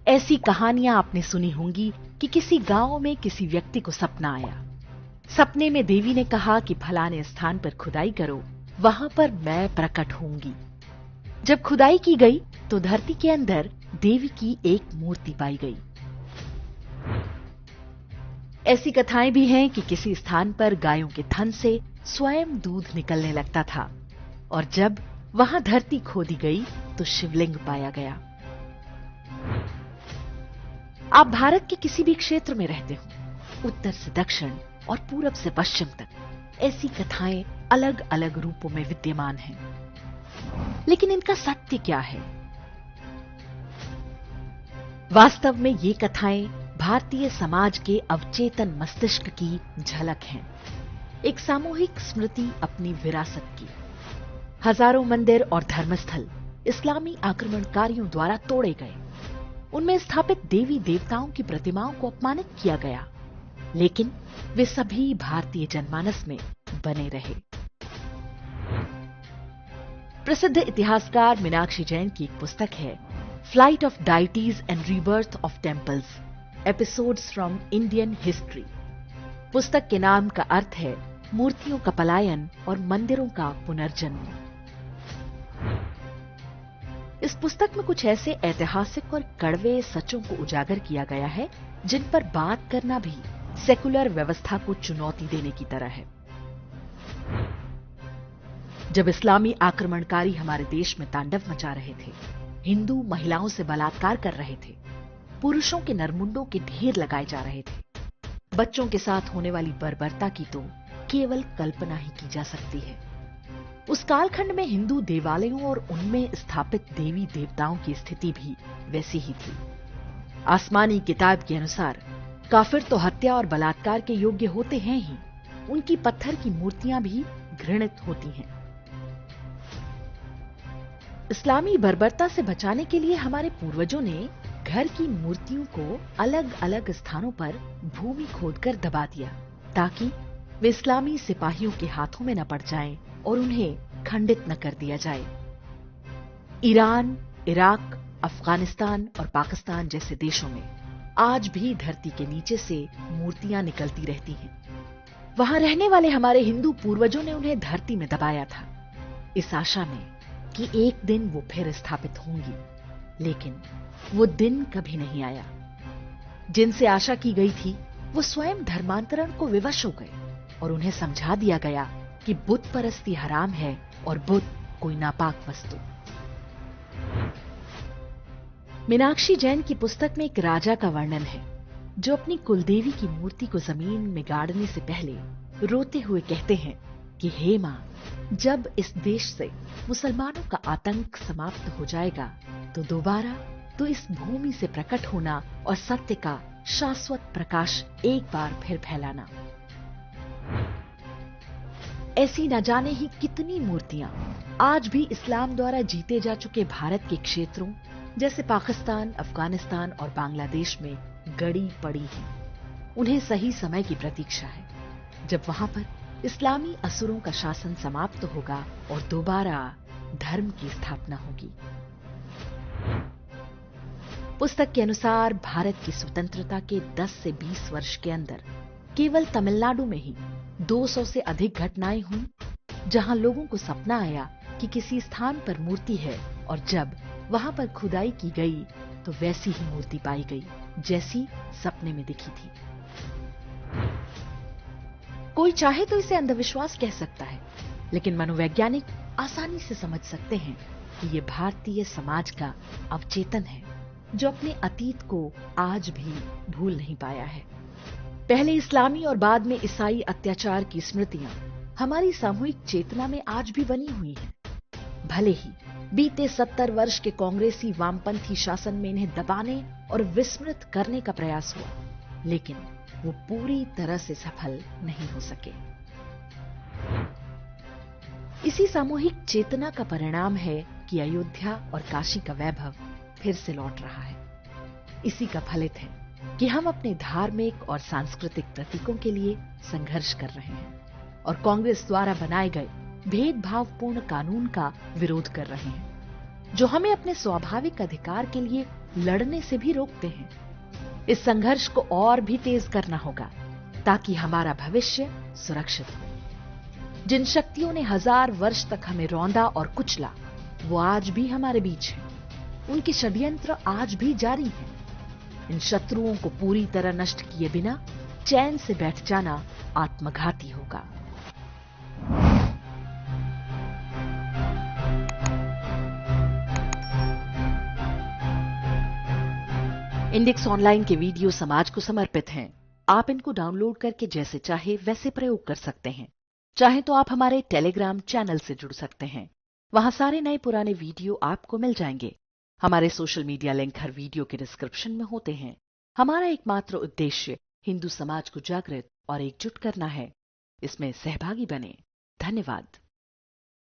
ऐसी कहानियां आपने सुनी होंगी कि किसी गांव में किसी व्यक्ति को सपना आया। सपने में देवी ने कहा कि फलाने स्थान पर खुदाई करो, वहां पर मैं प्रकट होंगी। जब खुदाई की गई तो धरती के अंदर देवी की एक मूर्ति पाई गई। ऐसी कथाएं भी हैं कि किसी स्थान पर गायों के थन से स्वयं दूध निकलने लगता था और जब वहां धरती खोदी गई तो शिवलिंग पाया गया। आप भारत के किसी भी क्षेत्र में रहते हो, उत्तर से दक्षिण और पूरब से पश्चिम तक, ऐसी कथाएं अलग अलग रूपों में विद्यमान हैं। लेकिन इनका सत्य क्या है? वास्तव में ये कथाएं भारतीय समाज के अवचेतन मस्तिष्क की झलक हैं, एक सामूहिक स्मृति अपनी विरासत की। हजारों मंदिर और धर्मस्थल इस्लामी आक्रमणकारियों द्वारा तोड़े गए, उनमें स्थापित देवी देवताओं की प्रतिमाओं को अपमानित किया गया, लेकिन वे सभी भारतीय जनमानस में बने रहे। प्रसिद्ध इतिहासकार मीनाक्षी जैन की एक पुस्तक है, flight of deities and rebirth of temples, episodes from Indian history. पुस्तक के नाम का अर्थ है मूर्तियों का पलायन और मंदिरों का पुनर्जन्म। इस पुस्तक में कुछ ऐसे ऐतिहासिक और कड़वे सचों को उजागर किया गया है जिन पर बात करना भी सेकुलर व्यवस्था को चुनौती देने की तरह है। जब इस्लामी आक्रमणकारी हमारे देश में तांडव मचा रहे थे, हिंदू महिलाओं से बलात्कार कर रहे थे, पुरुषों के नरमुंडों के ढेर लगाए जा रहे थे, बच्चों के साथ होने वाली बर्बरता की तो केवल कल्पना ही की जा सकती है। उस कालखंड में हिंदू देवालयों और उनमें स्थापित देवी देवताओं की स्थिति भी वैसी ही थी। आसमानी किताब के अनुसार काफिर तो हत्या और बलात्कार के योग्य होते हैं ही, उनकी पत्थर की मूर्तियां भी घृणित होती हैं। इस्लामी बर्बरता से बचाने के लिए हमारे पूर्वजों ने घर की मूर्तियों को अलग अलग स्थानों पर भूमि खोदकर दबा दिया, ताकि वे इस्लामी सिपाहियों के हाथों में न पड़ जाएं और उन्हें खंडित न कर दिया जाए। ईरान, इराक, अफगानिस्तान और पाकिस्तान जैसे देशों में आज भी धरती के नीचे से मूर्तियां निकलती रहती हैं। वहां रहने वाले हमारे हिंदू पूर्वजों ने उन्हें धरती में दबाया था, इस आशा में कि एक दिन वो फिर स्थापित होंगी, लेकिन वो दिन कभी नहीं आया। जिनसे आशा की गई थी वो स्वयं धर्मांतरण को विवश हो गए और उन्हें समझा दिया गया कि बुत परस्ती हराम है और बुत कोई नापाक वस्तु। मीनाक्षी जैन की पुस्तक में एक राजा का वर्णन है जो अपनी कुलदेवी की मूर्ति को जमीन में गाड़ने से पहले रोते हुए कहते हैं कि हे मां, जब इस देश से मुसलमानों का आतंक समाप्त हो जाएगा तो दोबारा तो इस भूमि से प्रकट होना और सत्य का शाश्वत प्रकाश एक बार फिर फैलाना। ऐसी न जाने ही कितनी मूर्तियां आज भी इस्लाम द्वारा जीते जा चुके भारत के क्षेत्रों जैसे पाकिस्तान, अफगानिस्तान और बांग्लादेश में गड़ी पड़ी हैं। उन्हें सही समय की प्रतीक्षा है, जब वहां पर इस्लामी असुरों का शासन समाप्त होगा और दोबारा धर्म की स्थापना होगी। पुस्तक के अनुसार भारत की स्वतंत्रता के 10 से 20 वर्ष के अंदर केवल तमिलनाडु में ही 200 से अधिक घटनाएं हुई जहां लोगों को सपना आया कि किसी स्थान पर मूर्ति है और जब वहां पर खुदाई की गई तो वैसी ही मूर्ति पाई गई जैसी सपने में दिखी थी। कोई चाहे तो इसे अंधविश्वास कह सकता है, लेकिन मनोवैज्ञानिक आसानी से समझ सकते हैं कि यह भारतीय समाज का अवचेतन है जो अपने अतीत को आज भी भूल नहीं पाया है। पहले इस्लामी और बाद में ईसाई अत्याचार की स्मृतियां हमारी सामूहिक चेतना में आज भी बनी हुई हैं। भले ही बीते 70 वर्ष के कांग्रेसी वामपंथी शासन में इन्हें दबाने और विस्मृत करने का प्रयास हुआ, लेकिन वो पूरी तरह से सफल नहीं हो सके। इसी सामूहिक चेतना का परिणाम है कि अयोध्या और काशी का वैभव फिर से लौट रहा है। इसी का फलित है कि हम अपने धार्मिक और सांस्कृतिक प्रतीकों के लिए संघर्ष कर रहे हैं और कांग्रेस द्वारा बनाए गए भेदभावपूर्ण कानून का विरोध कर रहे हैं, जो हमें अपने स्वाभाविक अधिकार के लिए लड़ने से भी रोकते हैं। इस संघर्ष को और भी तेज करना होगा ताकि हमारा भविष्य सुरक्षित हो। जिन शक्तियों ने 1000 वर्ष तक हमें रौंदा और कुचला, वो आज भी हमारे बीच हैं। उनके षड्यंत्र आज भी जारी हैं। इन शत्रुओं को पूरी तरह नष्ट किए बिना चैन से बैठ जाना आत्मघाती होगा। इंडेक्स ऑनलाइन के वीडियो समाज को समर्पित हैं। आप इनको डाउनलोड करके जैसे चाहे वैसे प्रयोग कर सकते हैं। चाहे तो आप हमारे टेलीग्राम चैनल से जुड़ सकते हैं। वहां सारे नए पुराने वीडियो आपको मिल जाएंगे। हमारे सोशल मीडिया लिंक हर वीडियो के डिस्क्रिप्शन में होते हैं। हमारा एकमात्र उद्देश्य हिंदू समाज को जागृत और एकजुट करना है। इसमें सहभागी बने। धन्यवाद।